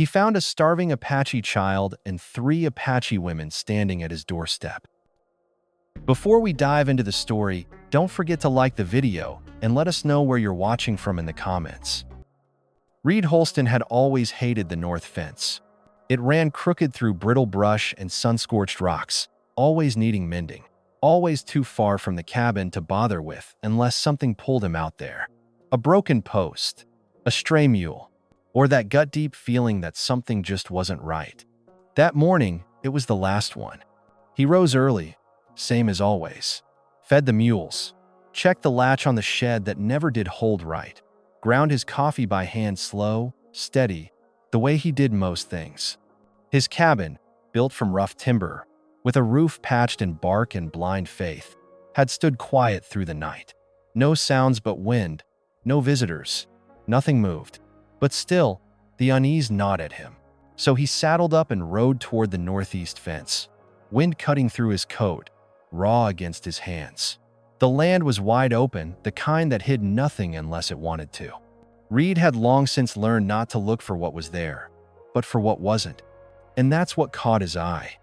He found a starving Apache child and 3 Apache women standing at his doorstep. Before we dive into the story, don't forget to like the video and let us know where you're watching from in the comments. Reed Holston had always hated the north fence. It ran crooked through brittle brush and sun-scorched rocks, always needing mending, always too far from the cabin to bother with unless something pulled him out there. A broken post, a stray mule, or that gut-deep feeling that something just wasn't right. That morning, it was the last one. He rose early, same as always, fed the mules, checked the latch on the shed that never did hold right, ground his coffee by hand slow, steady, the way he did most things. His cabin, built from rough timber, with a roof patched in bark and blind faith, had stood quiet through the night. No sounds but wind, no visitors, nothing moved. But still, the unease gnawed at him. So he saddled up and rode toward the northeast fence, wind cutting through his coat, raw against his hands. The land was wide open, the kind that hid nothing unless it wanted to. Reed had long since learned not to look for what was there, but for what wasn't. And that's what caught his eye.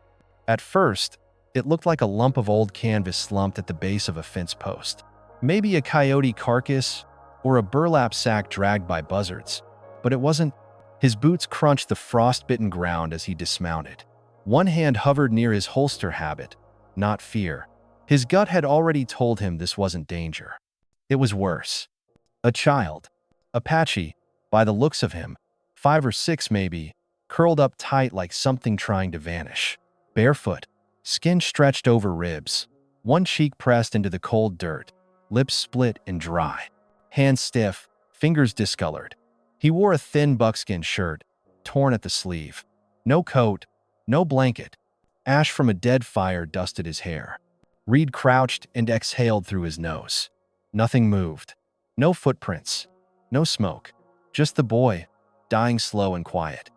At first, it looked like a lump of old canvas slumped at the base of a fence post. Maybe a coyote carcass or a burlap sack dragged by buzzards. But it wasn't. His boots crunched the frost-bitten ground as he dismounted. One hand hovered near his holster habit, not fear. His gut had already told him this wasn't danger. It was worse. A child. Apache, by the looks of him, 5 or 6 maybe, curled up tight like something trying to vanish. Barefoot, skin stretched over ribs, one cheek pressed into the cold dirt, lips split and dry, hands stiff, fingers discolored. He wore a thin buckskin shirt, torn at the sleeve. No coat, no blanket. Ash from a dead fire dusted his hair. Reed crouched and exhaled through his nose. Nothing moved. No footprints. No smoke. Just the boy, dying slow and quiet.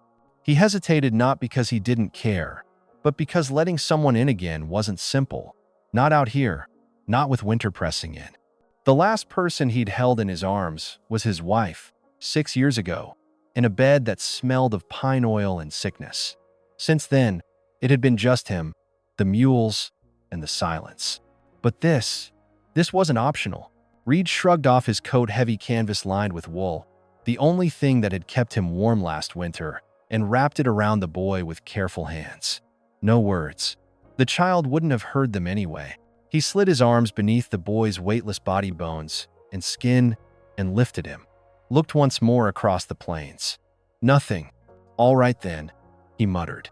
He hesitated not because he didn't care, but because letting someone in again wasn't simple. Not out here. Not with winter pressing in. The last person he'd held in his arms was his wife, 6 years ago, in a bed that smelled of pine oil and sickness. Since then, it had been just him, the mules, and the silence. But this wasn't optional. Reed shrugged off his coat, heavy canvas lined with wool, the only thing that had kept him warm last winter, and wrapped it around the boy with careful hands. No words. The child wouldn't have heard them anyway. He slid his arms beneath the boy's weightless body bones and skin and lifted him. Looked once more across the plains. Nothing. All right then, he muttered.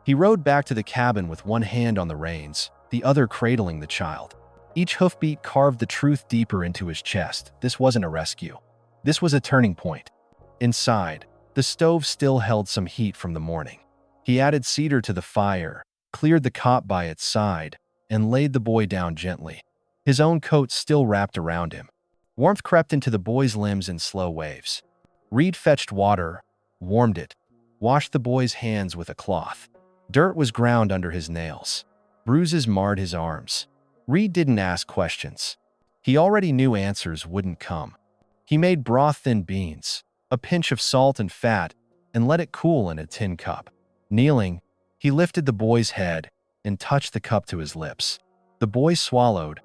He rode back to the cabin with one hand on the reins, the other cradling the child. Each hoofbeat carved the truth deeper into his chest. This wasn't a rescue. This was a turning point. Inside, the stove still held some heat from the morning. He added cedar to the fire, cleared the cot by its side, and laid the boy down gently. His own coat still wrapped around him. Warmth crept into the boy's limbs in slow waves. Reed fetched water, warmed it, washed the boy's hands with a cloth. Dirt was ground under his nails. Bruises marred his arms. Reed didn't ask questions. He already knew answers wouldn't come. He made broth thin beans, a pinch of salt and fat, and let it cool in a tin cup. Kneeling, he lifted the boy's head and touched the cup to his lips. The boy swallowed.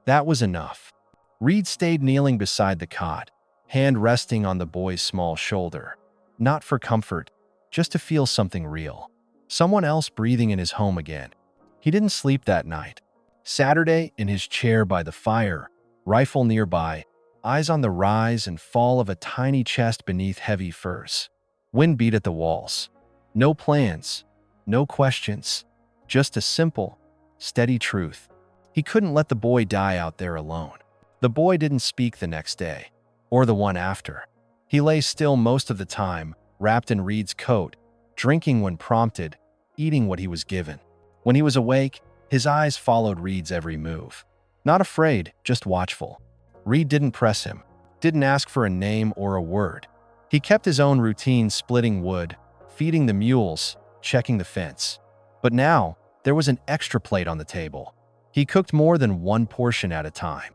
That was enough. Reed stayed kneeling beside the cot, hand resting on the boy's small shoulder. Not for comfort, just to feel something real. Someone else breathing in his home again. He didn't sleep that night. Saturday, in his chair by the fire, rifle nearby, eyes on the rise and fall of a tiny chest beneath heavy furs. Wind beat at the walls. No plans, no questions, just a simple, steady truth. He couldn't let the boy die out there alone. The boy didn't speak the next day, or the one after. He lay still most of the time, wrapped in Reed's coat, drinking when prompted, eating what he was given. When he was awake, his eyes followed Reed's every move. Not afraid, just watchful. Reed didn't press him, didn't ask for a name or a word. He kept his own routine, splitting wood, feeding the mules, checking the fence. But now, there was an extra plate on the table. He cooked more than one portion at a time.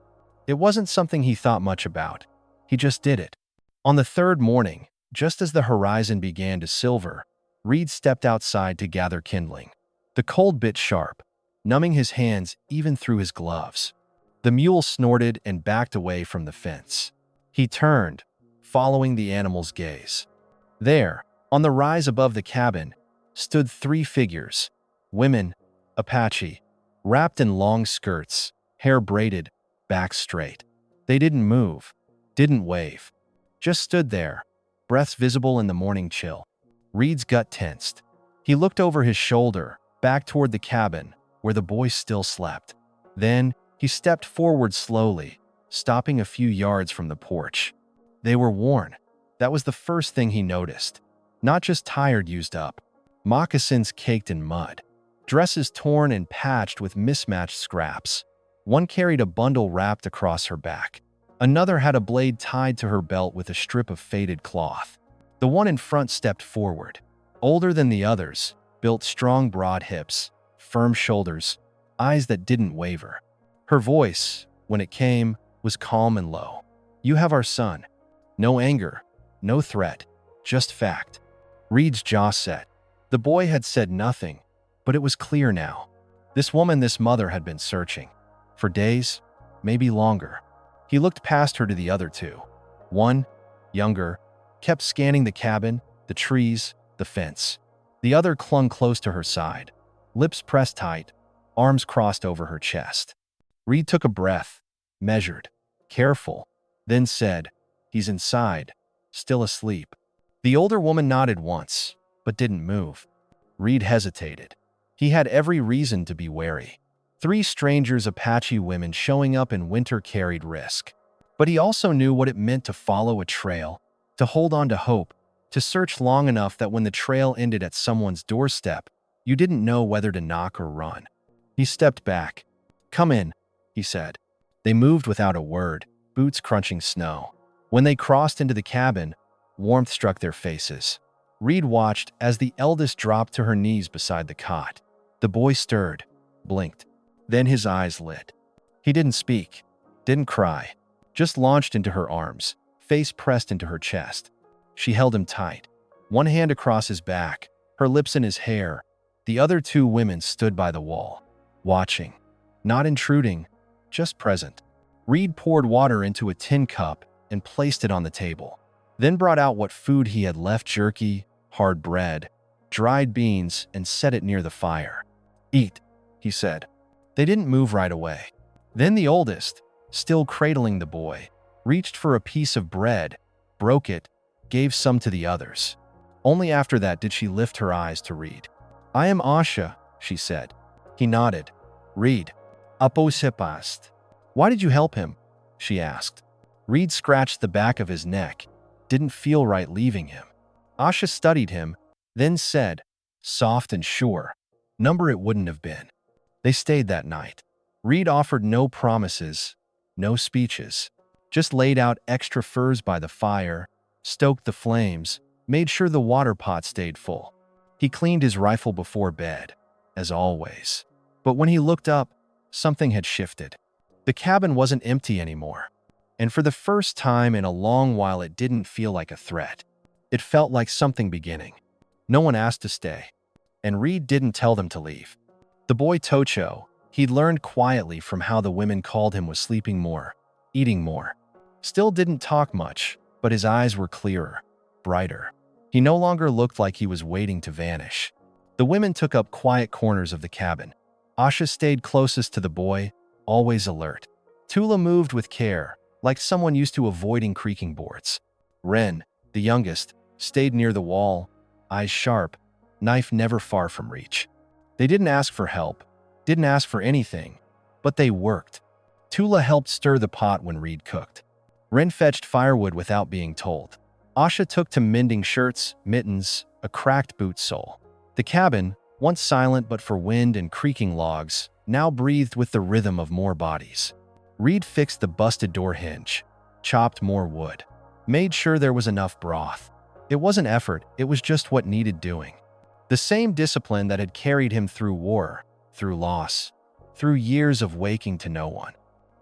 It wasn't something he thought much about. He just did it. On the third morning, just as the horizon began to silver, Reed stepped outside to gather kindling. The cold bit sharp, numbing his hands even through his gloves. The mule snorted and backed away from the fence. He turned, following the animal's gaze. There, on the rise above the cabin, stood three figures, women, Apache, wrapped in long skirts, hair braided, back straight. They didn't move, didn't wave, just stood there, breaths visible in the morning chill. Reed's gut tensed. He looked over his shoulder, back toward the cabin, where the boy still slept. Then, he stepped forward slowly, stopping a few yards from the porch. They were worn. That was the first thing he noticed. Not just tired, used up. Moccasins caked in mud. Dresses torn and patched with mismatched scraps. One carried a bundle wrapped across her back. Another had a blade tied to her belt with a strip of faded cloth. The one in front stepped forward. Older than the others, built strong broad hips, firm shoulders, eyes that didn't waver. Her voice, when it came, was calm and low. "You have our son." No anger, no threat, just fact. Reed's jaw set. The boy had said nothing, but it was clear now. This woman, this mother, had been searching. For days, maybe longer. He looked past her to the other two. One, younger, kept scanning the cabin, the trees, the fence. The other clung close to her side, lips pressed tight, arms crossed over her chest. Reed took a breath, measured, careful, then said, "He's inside, still asleep." The older woman nodded once, but didn't move. Reed hesitated. He had every reason to be wary. Three strangers, Apache women, showing up in winter carried risk. But he also knew what it meant to follow a trail, to hold on to hope, to search long enough that when the trail ended at someone's doorstep, you didn't know whether to knock or run. He stepped back. "Come in," he said. They moved without a word, boots crunching snow. When they crossed into the cabin, warmth struck their faces. Reed watched as the eldest dropped to her knees beside the cot. The boy stirred, blinked. Then his eyes lit. He didn't speak, didn't cry, just launched into her arms, face pressed into her chest. She held him tight, one hand across his back, her lips in his hair. The other two women stood by the wall, watching, not intruding, just present. Reed poured water into a tin cup and placed it on the table, then brought out what food he had left: jerky, hard bread, dried beans, and set it near the fire. "Eat," he said. They didn't move right away. Then the oldest, still cradling the boy, reached for a piece of bread, broke it, gave some to the others. Only after that did she lift her eyes to Reed. "I am Asha," she said. He nodded. "Reed, Apache. Why did you help him?" she asked. Reed scratched the back of his neck. Didn't feel right leaving him. Asha studied him, then said, soft and sure, "Number it wouldn't have been." They stayed that night. Reed offered no promises, no speeches, just laid out extra furs by the fire, stoked the flames, made sure the water pot stayed full. He cleaned his rifle before bed, as always. But when he looked up, something had shifted. The cabin wasn't empty anymore. And for the first time in a long while, it didn't feel like a threat. It felt like something beginning. No one asked to stay. And Reed didn't tell them to leave. The boy Tocho, he'd learned quietly from how the women called him, was sleeping more, eating more. Still didn't talk much, but his eyes were clearer, brighter. He no longer looked like he was waiting to vanish. The women took up quiet corners of the cabin. Asha stayed closest to the boy, always alert. Tula moved with care, like someone used to avoiding creaking boards. Ren, the youngest, stayed near the wall, eyes sharp, knife never far from reach. They didn't ask for help, didn't ask for anything, but they worked. Tula helped stir the pot when Reed cooked. Ren fetched firewood without being told. Asha took to mending shirts, mittens, a cracked boot sole. The cabin, once silent but for wind and creaking logs, now breathed with the rhythm of more bodies. Reed fixed the busted door hinge, chopped more wood, made sure there was enough broth. It wasn't effort, it was just what needed doing. The same discipline that had carried him through war, through loss, through years of waking to no one.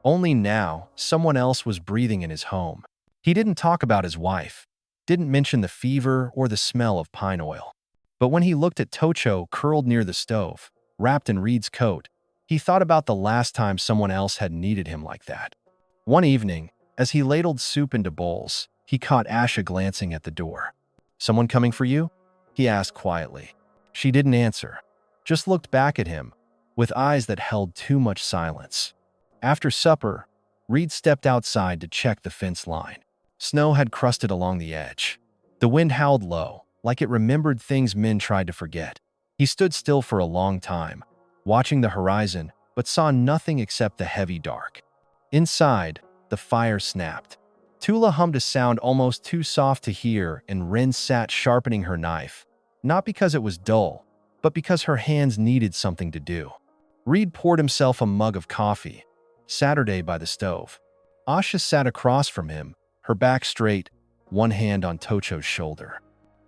Only now, someone else was breathing in his home. He didn't talk about his wife, didn't mention the fever or the smell of pine oil. But when he looked at Tocho curled near the stove, wrapped in Reed's coat, he thought about the last time someone else had needed him like that. One evening, as he ladled soup into bowls, he caught Asha glancing at the door. "Someone coming for you?" he asked quietly. She didn't answer, just looked back at him, with eyes that held too much silence. After supper, Reed stepped outside to check the fence line. Snow had crusted along the edge. The wind howled low, like it remembered things men tried to forget. He stood still for a long time, watching the horizon, but saw nothing except the heavy dark. Inside, the fire snapped. Tula hummed a sound almost too soft to hear, and Rin sat sharpening her knife, not because it was dull, but because her hands needed something to do. Reed poured himself a mug of coffee, Saturday by the stove. Asha sat across from him, her back straight, one hand on Tocho's shoulder.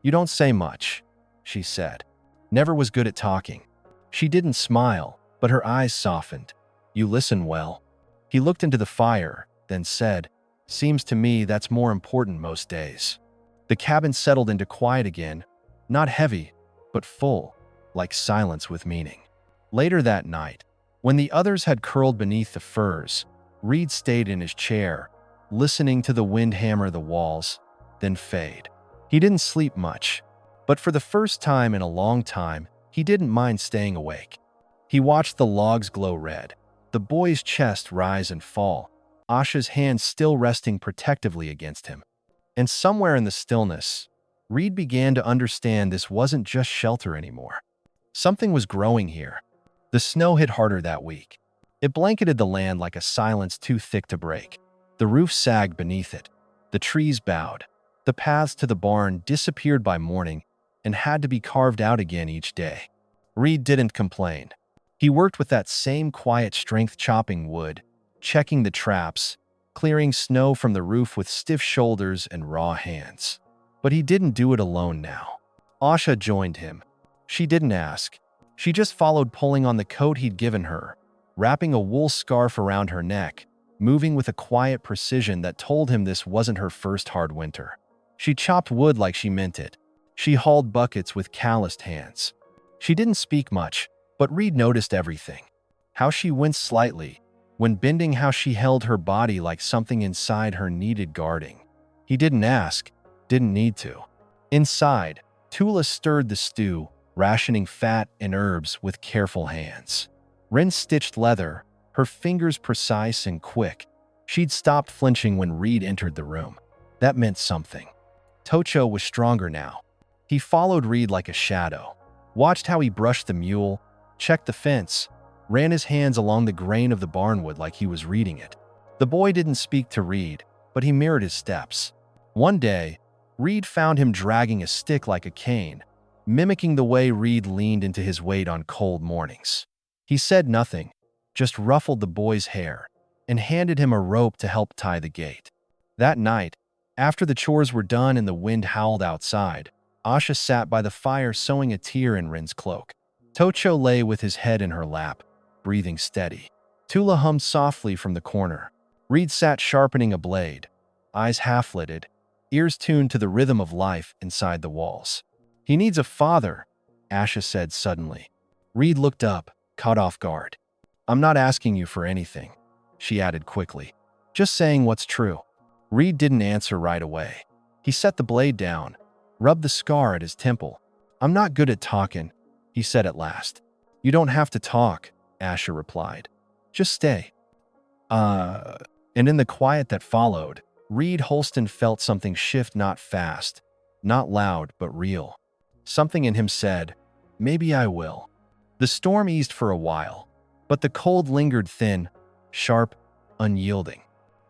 "You don't say much," she said. "Never was good at talking." She didn't smile, but her eyes softened. "You listen well." He looked into the fire, then said, "Seems to me that's more important most days." The cabin settled into quiet again, not heavy, but full, like silence with meaning. Later that night, when the others had curled beneath the furs, Reed stayed in his chair, listening to the wind hammer the walls, then fade. He didn't sleep much, but for the first time in a long time, he didn't mind staying awake. He watched the logs glow red, the boy's chest rise and fall, Asha's hand still resting protectively against him. And somewhere in the stillness, Reed began to understand this wasn't just shelter anymore. Something was growing here. The snow hit harder that week. It blanketed the land like a silence too thick to break. The roof sagged beneath it. The trees bowed. The paths to the barn disappeared by morning and had to be carved out again each day. Reed didn't complain. He worked with that same quiet strength, chopping wood, checking the traps, clearing snow from the roof with stiff shoulders and raw hands. But he didn't do it alone now. Asha joined him. She didn't ask. She just followed, pulling on the coat he'd given her, wrapping a wool scarf around her neck, moving with a quiet precision that told him this wasn't her first hard winter. She chopped wood like she meant it. She hauled buckets with calloused hands. She didn't speak much, but Reed noticed everything. How she winced slightly when bending, how she held her body like something inside her needed guarding. He didn't ask, didn't need to. Inside, Tula stirred the stew, rationing fat and herbs with careful hands. Rin stitched leather, her fingers precise and quick. She'd stopped flinching when Reed entered the room. That meant something. Tocho was stronger now. He followed Reed like a shadow, watched how he brushed the mule, checked the fence, ran his hands along the grain of the barnwood like he was reading it. The boy didn't speak to Reed, but he mirrored his steps. One day, Reed found him dragging a stick like a cane, mimicking the way Reed leaned into his weight on cold mornings. He said nothing, just ruffled the boy's hair and handed him a rope to help tie the gate. That night, after the chores were done and the wind howled outside, Asha sat by the fire sewing a tear in Rin's cloak. Tocho lay with his head in her lap, breathing steady. Tula hummed softly from the corner. Reed sat sharpening a blade, eyes half-lidded, ears tuned to the rhythm of life inside the walls. "He needs a father," Asha said suddenly. Reed looked up, caught off guard. "I'm not asking you for anything," she added quickly. "Just saying what's true." Reed didn't answer right away. He set the blade down, rubbed the scar at his temple. "I'm not good at talking," he said at last. "You don't have to talk," Asha replied. "Just stay." And in the quiet that followed, Reed Holston felt something shift, not fast, not loud, but real. Something in him said, "Maybe I will." The storm eased for a while, but the cold lingered, thin, sharp, unyielding.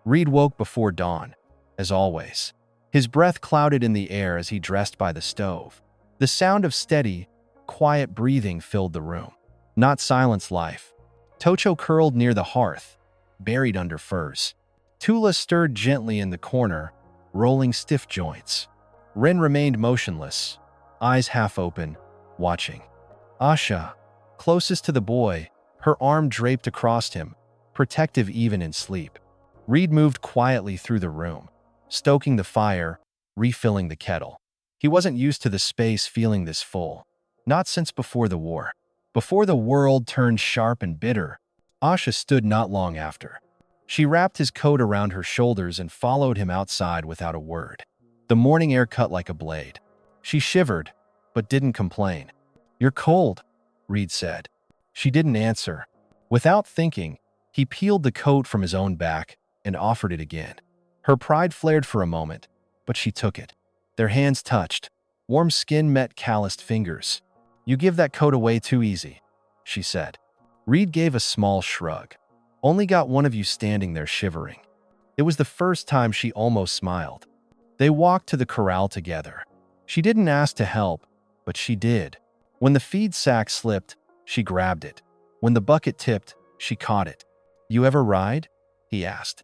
Reed woke before dawn, as always. His breath clouded in the air as he dressed by the stove. The sound of steady, quiet breathing filled the room. Not silence life. Tocho curled near the hearth, buried under furs. Tula stirred gently in the corner, rolling stiff joints. Rin remained motionless, eyes half open, watching. Asha, closest to the boy, her arm draped across him, protective even in sleep. Reed moved quietly through the room, stoking the fire, refilling the kettle. He wasn't used to the space feeling this full. Not since before the war. Before the world turned sharp and bitter, Asha stood not long after. She wrapped his coat around her shoulders and followed him outside without a word. The morning air cut like a blade. She shivered, but didn't complain. "You're cold," Reed said. She didn't answer. Without thinking, he peeled the coat from his own back and offered it again. Her pride flared for a moment, but she took it. Their hands touched. Warm skin met calloused fingers. "You give that coat away too easy," she said. Reed gave a small shrug. "Only got one of you standing there shivering." It was the first time she almost smiled. They walked to the corral together. She didn't ask to help, but she did. When the feed sack slipped, she grabbed it. When the bucket tipped, she caught it. "You ever ride?" he asked.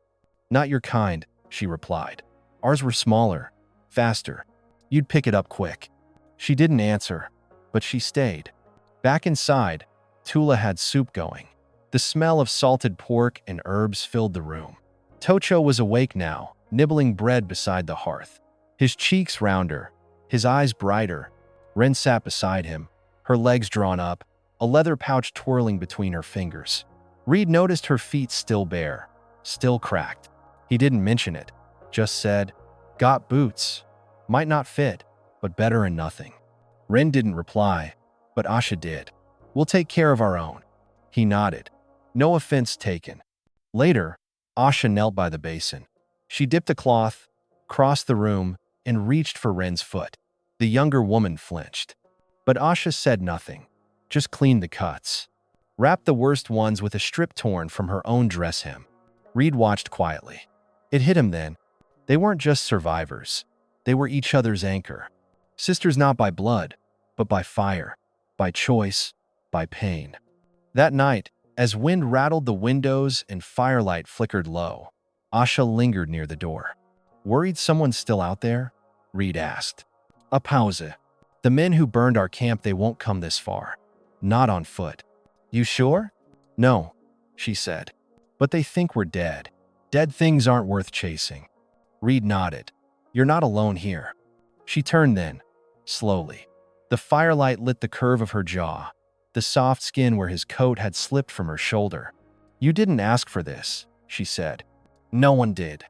"Not your kind," she replied. "Ours were smaller, faster. You'd pick it up quick." She didn't answer, but she stayed. Back inside, Tula had soup going. The smell of salted pork and herbs filled the room. Tocho was awake now, nibbling bread beside the hearth. His cheeks rounder, his eyes brighter. Ren sat beside him, her legs drawn up, a leather pouch twirling between her fingers. Reed noticed her feet still bare, still cracked. He didn't mention it, just said, "Got boots. Might not fit, but better than nothing." Ren didn't reply, but Asha did. "We'll take care of our own." He nodded. No offense taken. Later, Asha knelt by the basin. She dipped a cloth, crossed the room, and reached for Ren's foot. The younger woman flinched. But Asha said nothing, just cleaned the cuts. Wrapped the worst ones with a strip torn from her own dress hem. Reed watched quietly. It hit him then. They weren't just survivors. They were each other's anchor. Sisters not by blood, but by fire, by choice, by pain. That night, as wind rattled the windows and firelight flickered low, Asha lingered near the door. "Worried someone's still out there?" Reed asked. "A pause. The men who burned our camp, they won't come this far. Not on foot." "You sure?" "No," she said. "But they think we're dead. Dead things aren't worth chasing." Reed nodded. "You're not alone here." She turned then, slowly. The firelight lit the curve of her jaw, the soft skin where his coat had slipped from her shoulder. "You didn't ask for this," she said. "No one did.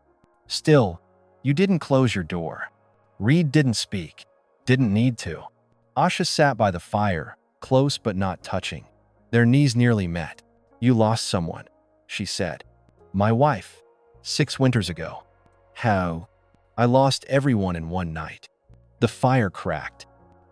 Still, you didn't close your door." Reed didn't speak, didn't need to. Asha sat by the fire, close but not touching. Their knees nearly met. "You lost someone," she said. "My wife. 6 winters ago." "How?" "I lost everyone in one night." The fire cracked.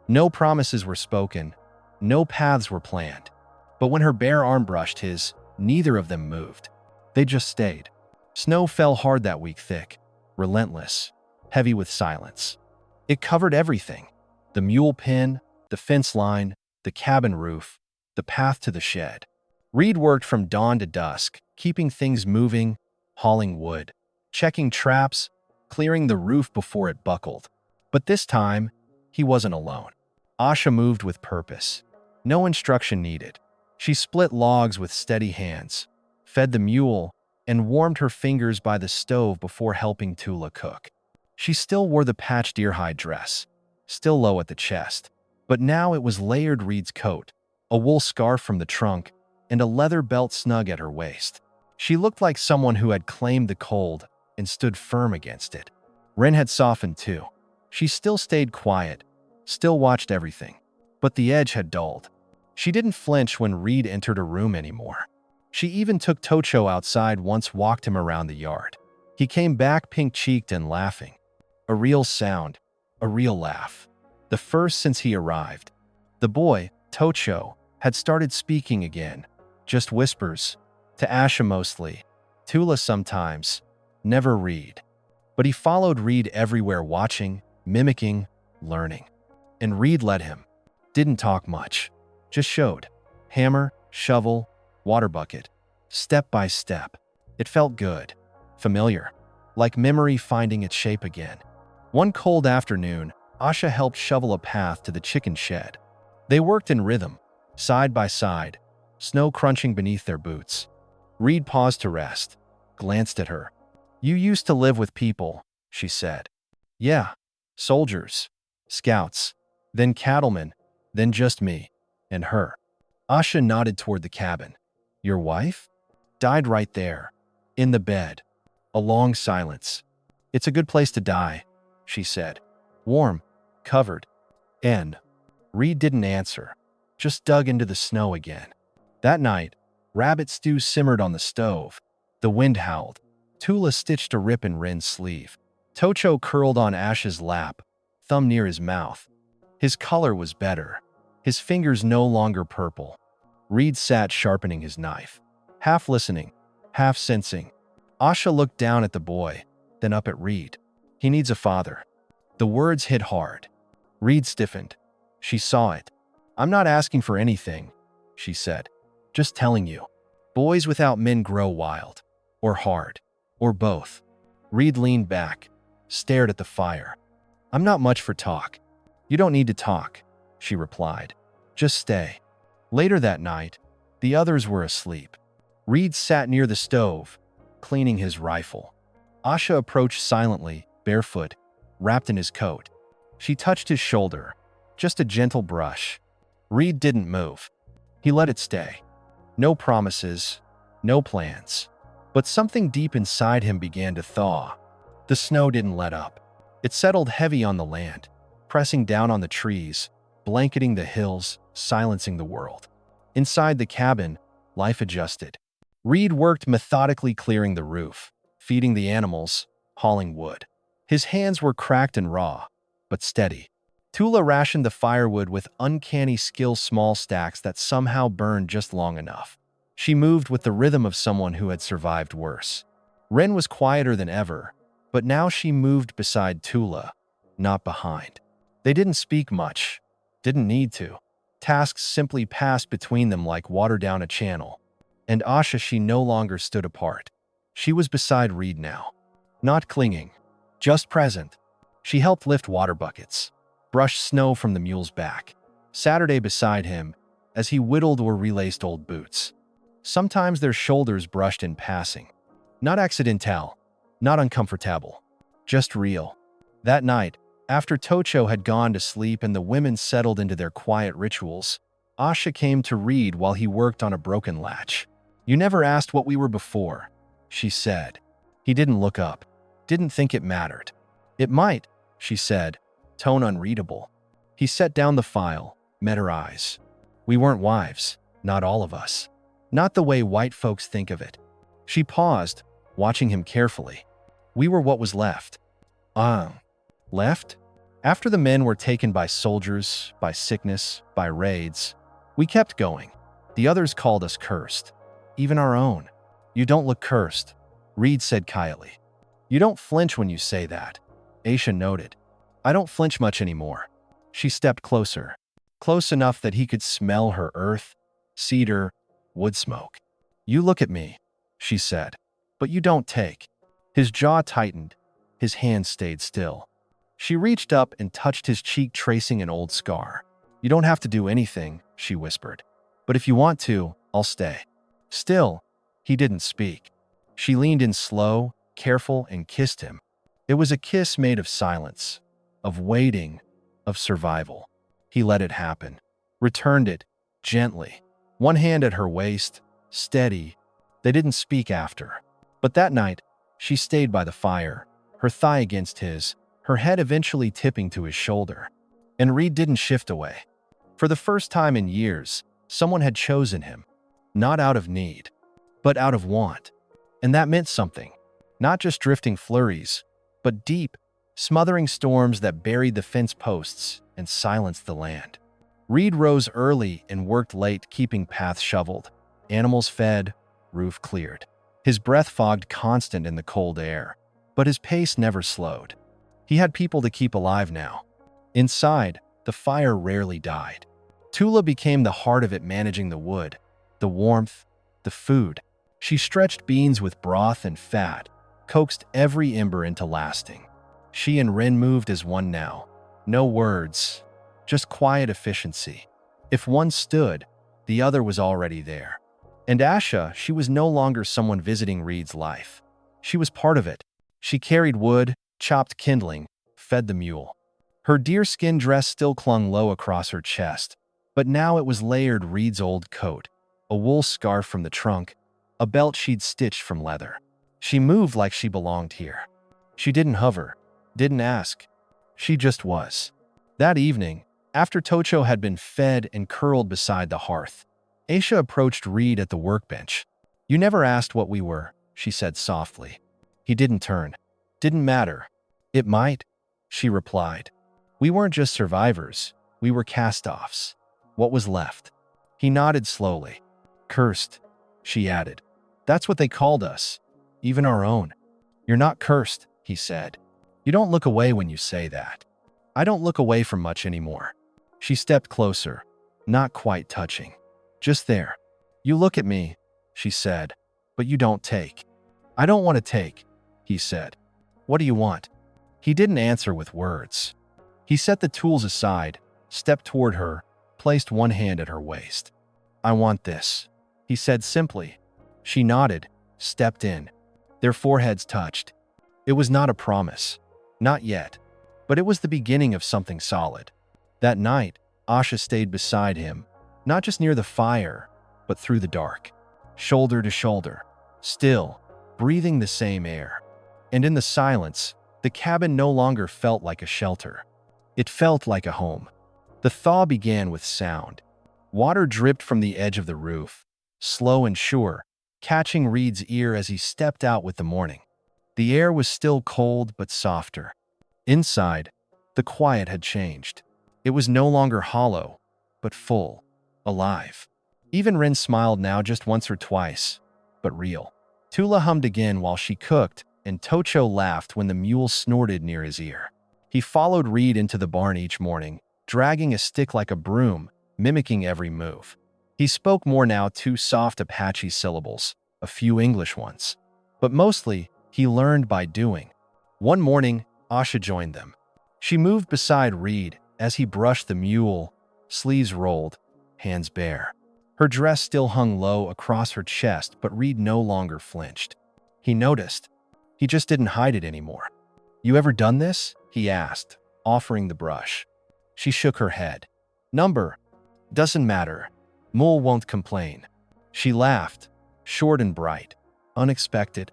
No promises were spoken, no paths were planned. But when her bare arm brushed his, neither of them moved. They just stayed. Snow fell hard that week, thick, relentless, heavy with silence. It covered everything: the mule pen, the fence line, the cabin roof, the path to the shed. Reed worked from dawn to dusk, keeping things moving, hauling wood, checking traps, clearing the roof before it buckled. But this time, he wasn't alone. Asha moved with purpose. No instruction needed. She split logs with steady hands, fed the mule, and warmed her fingers by the stove before helping Tula cook. She still wore the patched deerhide dress, still low at the chest. But now it was layered Reed's coat, a wool scarf from the trunk, and a leather belt snug at her waist. She looked like someone who had claimed the cold and stood firm against it. Ren had softened too. She still stayed quiet, still watched everything. But the edge had dulled. She didn't flinch when Reed entered a room anymore. She even took Tocho outside once, walked him around the yard. He came back pink-cheeked and laughing. A real sound, a real laugh. The first since he arrived. The boy, Tocho, had started speaking again. Just whispers. To Asha mostly. Tula sometimes. Never Reed. But he followed Reed everywhere, watching, mimicking, learning. And Reed let him. Didn't talk much. Just showed. Hammer, shovel, water bucket. Step by step. It felt good. Familiar. Like memory finding its shape again. One cold afternoon, Asha helped shovel a path to the chicken shed. They worked in rhythm, side by side, snow crunching beneath their boots. Reed paused to rest, glanced at her. "You used to live with people," she said. "Yeah. Soldiers. Scouts. Then cattlemen. Then just me. And her. Asha nodded toward the cabin. Your wife? Died right there. In the bed. A long silence. It's a good place to die, she said. Warm. Covered. N. Reed didn't answer. Just dug into the snow again. That night, rabbit stew simmered on the stove. The wind howled. Tula stitched a rip in Rin's sleeve. Tocho curled on Ash's lap, thumb near his mouth. His color was better. His fingers no longer purple. Reed sat sharpening his knife, half listening, half sensing. Asha looked down at the boy, then up at Reed. He needs a father. The words hit hard. Reed stiffened. She saw it. I'm not asking for anything, she said. Just telling you. Boys without men grow wild. Or hard. Or both. Reed leaned back, stared at the fire. I'm not much for talk. You don't need to talk, she replied. Just stay. Later that night, the others were asleep. Reed sat near the stove, cleaning his rifle. Asha approached silently, barefoot, wrapped in his coat. She touched his shoulder, just a gentle brush. Reed didn't move. He let it stay. No promises, no plans. But something deep inside him began to thaw. The snow didn't let up. It settled heavy on the land, pressing down on the trees, blanketing the hills, silencing the world. Inside the cabin, life adjusted. Reed worked methodically, clearing the roof, feeding the animals, hauling wood. His hands were cracked and raw, but steady. Tula rationed the firewood with uncanny skill, small stacks that somehow burned just long enough. She moved with the rhythm of someone who had survived worse. Ren was quieter than ever, but now she moved beside Tula, not behind. They didn't speak much, didn't need to. Tasks simply passed between them like water down a channel. And Asha, she no longer stood apart. She was beside Reed now. Not clinging, just present. She helped lift water buckets, brushed snow from the mule's back. Saturday beside him, as he whittled or relaced old boots. Sometimes their shoulders brushed in passing. Not accidental, not uncomfortable, just real. That night, after Tocho had gone to sleep and the women settled into their quiet rituals, Asha came to Reed while he worked on a broken latch. You never asked what we were before, she said. He didn't look up, didn't think it mattered. It might, she said, tone unreadable. He set down the file, met her eyes. We weren't wives, not all of us. Not the way white folks think of it. She paused, watching him carefully. We were what was left. Left? After the men were taken by soldiers, by sickness, by raids, we kept going. The others called us cursed. Even our own. You don't look cursed, Reed said quietly. You don't flinch when you say that, Aisha noted. I don't flinch much anymore. She stepped closer, close enough that he could smell her earth, cedar, wood smoke. You look at me, she said, but you don't take. His jaw tightened, his hand stayed still. She reached up and touched his cheek, tracing an old scar. You don't have to do anything, she whispered. But if you want to, I'll stay. Still, he didn't speak. She leaned in slow, careful, and kissed him. It was a kiss made of silence, of waiting, of survival. He let it happen, returned it, gently, one hand at her waist, steady. They didn't speak after. But that night, she stayed by the fire, her thigh against his, her head eventually tipping to his shoulder. And Reed didn't shift away. For the first time in years, someone had chosen him. Not out of need, but out of want. And that meant something. Not just drifting flurries, but deep, smothering storms that buried the fence posts and silenced the land. Reed rose early and worked late, keeping paths shoveled, animals fed, roof cleared. His breath fogged constant in the cold air, but his pace never slowed. He had people to keep alive now. Inside, the fire rarely died. Tula became the heart of it, managing the wood, the warmth, the food. She stretched beans with broth and fat, coaxed every ember into lasting. She and Ren moved as one now. No words, just quiet efficiency. If one stood, the other was already there. And Asha, she was no longer someone visiting Reed's life. She was part of it. She carried wood, chopped kindling, fed the mule. Her deerskin dress still clung low across her chest, But now it was layered Reed's old coat, a wool scarf from the trunk, a belt she'd stitched from leather. She moved like she belonged here. She didn't hover, didn't ask. She just was. That evening, after Tocho had been fed and curled beside the hearth, Aisha approached Reed at the workbench. "You never asked what we were," she said softly. He didn't turn. "Didn't matter." "It might," she replied. "We weren't just survivors. We were cast-offs. What was left?" He nodded slowly. "Cursed," she added. "That's what they called us. Even our own." "You're not cursed," he said. "You don't look away when you say that." "I don't look away from much anymore." She stepped closer, not quite touching. "Just there." "You look at me," she said, "but you don't take." "I don't want to take," he said. "What do you want?" He didn't answer with words. He set the tools aside, stepped toward her, placed one hand at her waist. "I want this," he said simply. She nodded, stepped in. Their foreheads touched. It was not a promise. Not yet. But it was the beginning of something solid. That night, Asha stayed beside him, not just near the fire, but through the dark. Shoulder to shoulder. Still, breathing the same air. And in the silence, the cabin no longer felt like a shelter. It felt like a home. The thaw began with sound. Water dripped from the edge of the roof, slow and sure, catching Reed's ear as he stepped out with the morning. The air was still cold but softer. Inside, the quiet had changed. It was no longer hollow, but full, alive. Even Rin smiled now just once or twice, but real. Tula hummed again while she cooked, and Tocho laughed when the mule snorted near his ear. He followed Reed into the barn each morning, dragging a stick like a broom, mimicking every move. He spoke more now, two soft Apache syllables, a few English ones. But mostly, he learned by doing. One morning, Asha joined them. She moved beside Reed as he brushed the mule, sleeves rolled, hands bare. Her dress still hung low across her chest, but Reed no longer flinched. He noticed. He just didn't hide it anymore. "You ever done this?" he asked, offering the brush. She shook her head. "Number. Doesn't matter. Mule won't complain." She laughed, short and bright, unexpected.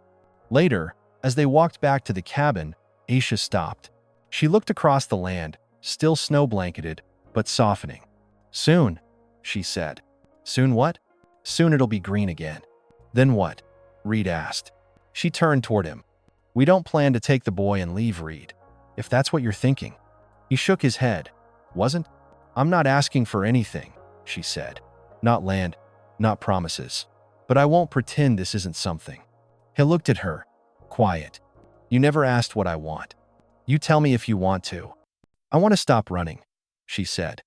Later, as they walked back to the cabin, Aisha stopped. She looked across the land, still snow-blanketed, but softening. "Soon," she said. "Soon what?" "Soon it'll be green again." "Then what?" Reed asked. She turned toward him. "We don't plan to take the boy and leave, Reed. If that's what you're thinking." He shook his head. "Wasn't? I'm not asking for anything," she said. "Not land, not promises. But I won't pretend this isn't something." He looked at her, quiet. "You never asked what I want. You tell me if you want to." "I want to stop running," she said.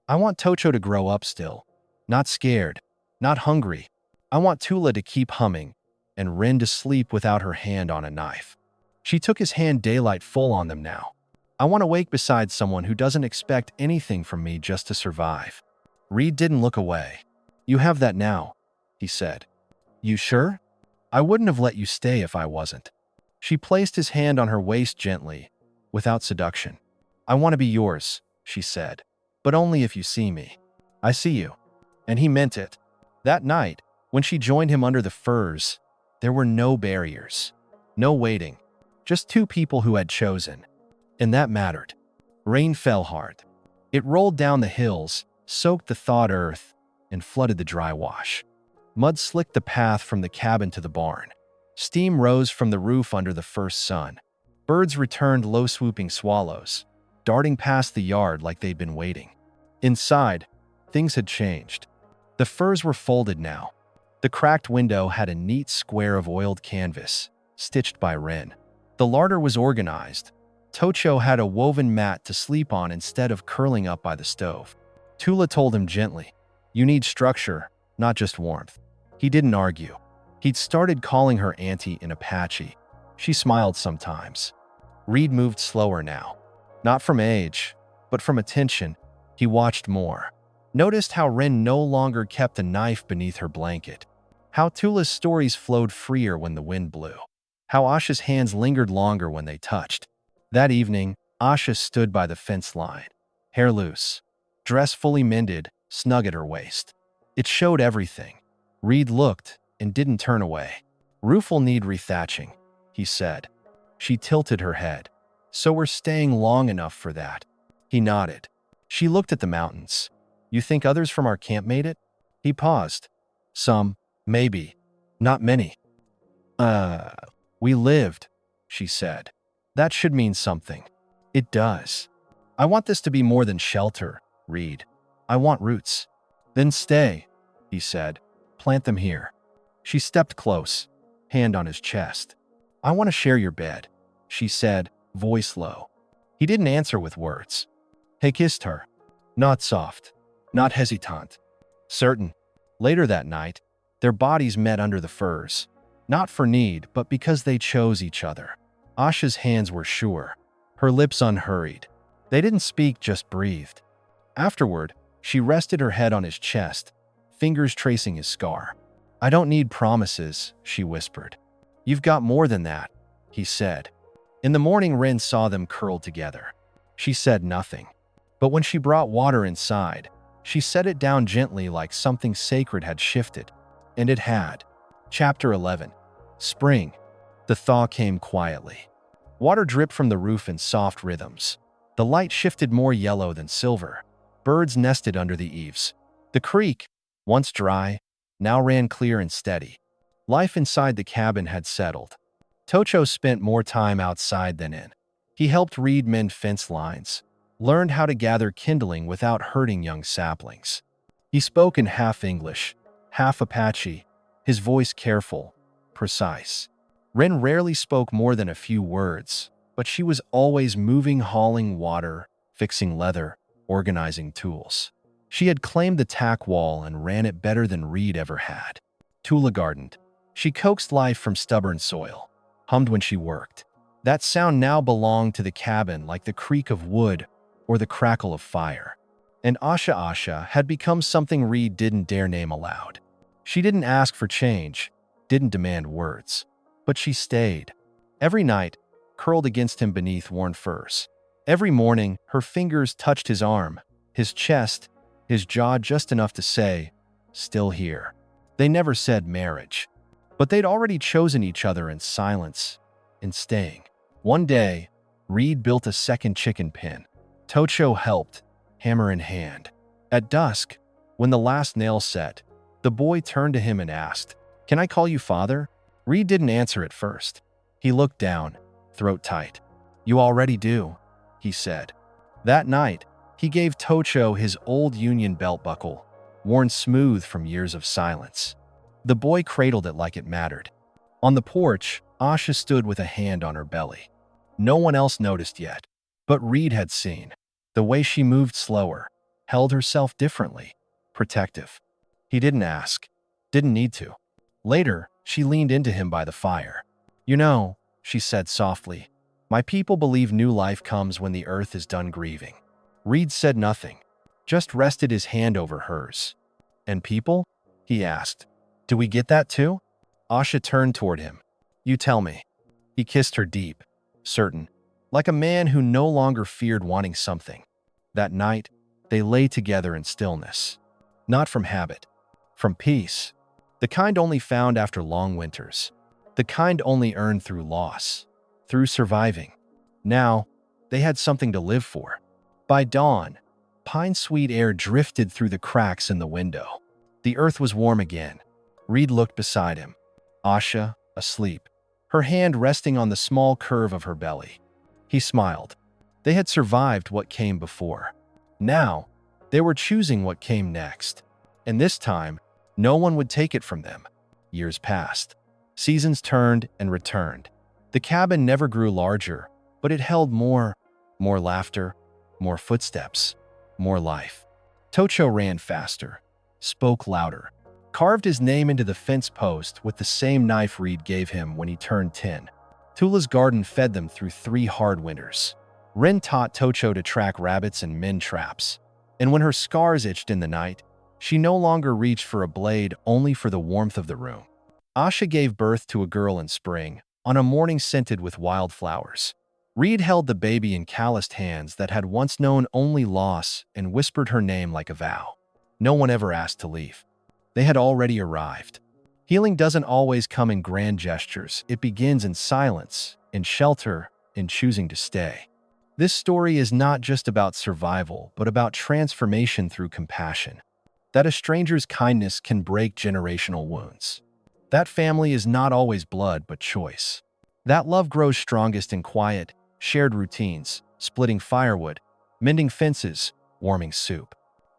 "I want Tocho to grow up still. Not scared, not hungry. I want Tula to keep humming, and Rin to sleep without her hand on a knife." She took his hand, daylight full on them now. "I want to wake beside someone who doesn't expect anything from me just to survive." Reed didn't look away. "You have that now," he said. "You sure? I wouldn't have let you stay if I wasn't." She placed his hand on her waist gently, without seduction. "I want to be yours," she said, "but only if you see me." "I see you." And he meant it. That night, when she joined him under the firs, there were no barriers, no waiting, just two people who had chosen. And that mattered. Rain fell hard. It rolled down the hills, soaked the thawed earth, and flooded the dry wash. Mud slicked the path from the cabin to the barn. Steam rose from the roof under the first sun. Birds returned, low-swooping swallows, darting past the yard like they'd been waiting. Inside, things had changed. The furs were folded now. The cracked window had a neat square of oiled canvas, stitched by Rin. The larder was organized. Tocho had a woven mat to sleep on instead of curling up by the stove. Tula told him gently, "You need structure, not just warmth." He didn't argue. He'd started calling her Auntie in Apache. She smiled sometimes. Reed moved slower now. Not from age, but from attention. He watched more. Noticed how Rin no longer kept a knife beneath her blanket. How Tula's stories flowed freer when the wind blew. How Asha's hands lingered longer when they touched. That evening, Asha stood by the fence line. Hair loose. Dress fully mended, snug at her waist. It showed everything. Reed looked and didn't turn away. "Roof will need rethatching," he said. She tilted her head. "So we're staying long enough for that." He nodded. She looked at the mountains. "You think others from our camp made it?" He paused. "Some, maybe. Not many." We lived," she said. "That should mean something." "It does. I want this to be more than shelter, Reed. I want roots." "Then stay," he said. "Plant them here." She stepped close, hand on his chest. "I want to share your bed," she said, voice low. He didn't answer with words. He kissed her. Not soft, not hesitant. Certain. Later that night, their bodies met under the firs. Not for need, but because they chose each other. Asha's hands were sure, her lips unhurried. They didn't speak, just breathed. Afterward, she rested her head on his chest, fingers tracing his scar. "I don't need promises," she whispered. "You've got more than that," he said. In the morning, Ren saw them curled together. She said nothing. But when she brought water inside, she set it down gently like something sacred had shifted. And it had. Chapter 11. Spring. The thaw came quietly. Water dripped from the roof in soft rhythms. The light shifted more yellow than silver. Birds nested under the eaves. The creek, once dry, now ran clear and steady. Life inside the cabin had settled. Tocho spent more time outside than in. He helped Reed mend fence lines, learned how to gather kindling without hurting young saplings. He spoke in half English, half Apache, his voice careful, precise. Ren rarely spoke more than a few words, but she was always moving, hauling water, fixing leather, organizing tools. She had claimed the tack wall and ran it better than Reed ever had. Tula gardened. She coaxed life from stubborn soil, hummed when she worked. That sound now belonged to the cabin like the creak of wood or the crackle of fire. And Asha had become something Reed didn't dare name aloud. She didn't ask for change, didn't demand words, but she stayed. Every night, curled against him beneath worn furs. Every morning, her fingers touched his arm, his chest, his jaw just enough to say, "Still here." They never said marriage, but they'd already chosen each other in silence, in staying. One day, Reed built a second chicken pen. Tocho helped, hammer in hand. At dusk, when the last nail set, the boy turned to him and asked, "Can I call you father?" Reed didn't answer at first. He looked down, throat tight. "You already do," he said. That night, he gave Tocho his old Union belt buckle, worn smooth from years of silence. The boy cradled it like it mattered. On the porch, Asha stood with a hand on her belly. No one else noticed yet, but Reed had seen. The way she moved slower, held herself differently, protective. He didn't ask, didn't need to. Later, she leaned into him by the fire. "You know," she said softly, "my people believe new life comes when the earth is done grieving." Reed said nothing, just rested his hand over hers. "And people?" he asked. "Do we get that too?" Asha turned toward him. "You tell me." He kissed her deep, certain, like a man who no longer feared wanting something. That night, they lay together in stillness. Not from habit, from peace. The kind only found after long winters. The kind only earned through loss, through surviving. Now, they had something to live for. By dawn, pine-sweet air drifted through the cracks in the window. The earth was warm again. Reed looked beside him. Asha, asleep, her hand resting on the small curve of her belly. He smiled. They had survived what came before. Now, they were choosing what came next. And this time, no one would take it from them. Years passed. Seasons turned and returned. The cabin never grew larger, but it held more laughter, more footsteps, more life. Tocho ran faster, spoke louder, carved his name into the fence post with the same knife Reed gave him when he turned 10. Tula's garden fed them through 3 hard winters. Ren taught Tocho to track rabbits and mend traps. And when her scars itched in the night, she no longer reached for a blade, only for the warmth of the room. Asha gave birth to a girl in spring, on a morning scented with wildflowers. Reed held the baby in calloused hands that had once known only loss and whispered her name like a vow. No one ever asked to leave. They had already arrived. Healing doesn't always come in grand gestures. It begins in silence, in shelter, in choosing to stay. This story is not just about survival, but about transformation through compassion. That a stranger's kindness can break generational wounds. That family is not always blood, but choice. That love grows strongest in quiet, shared routines, splitting firewood, mending fences, warming soup.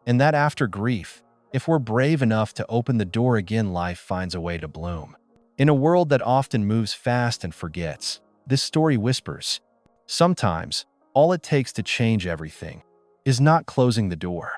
And that after grief, if we're brave enough to open the door again, life finds a way to bloom. In a world that often moves fast and forgets, this story whispers, sometimes, all it takes to change everything is not closing the door,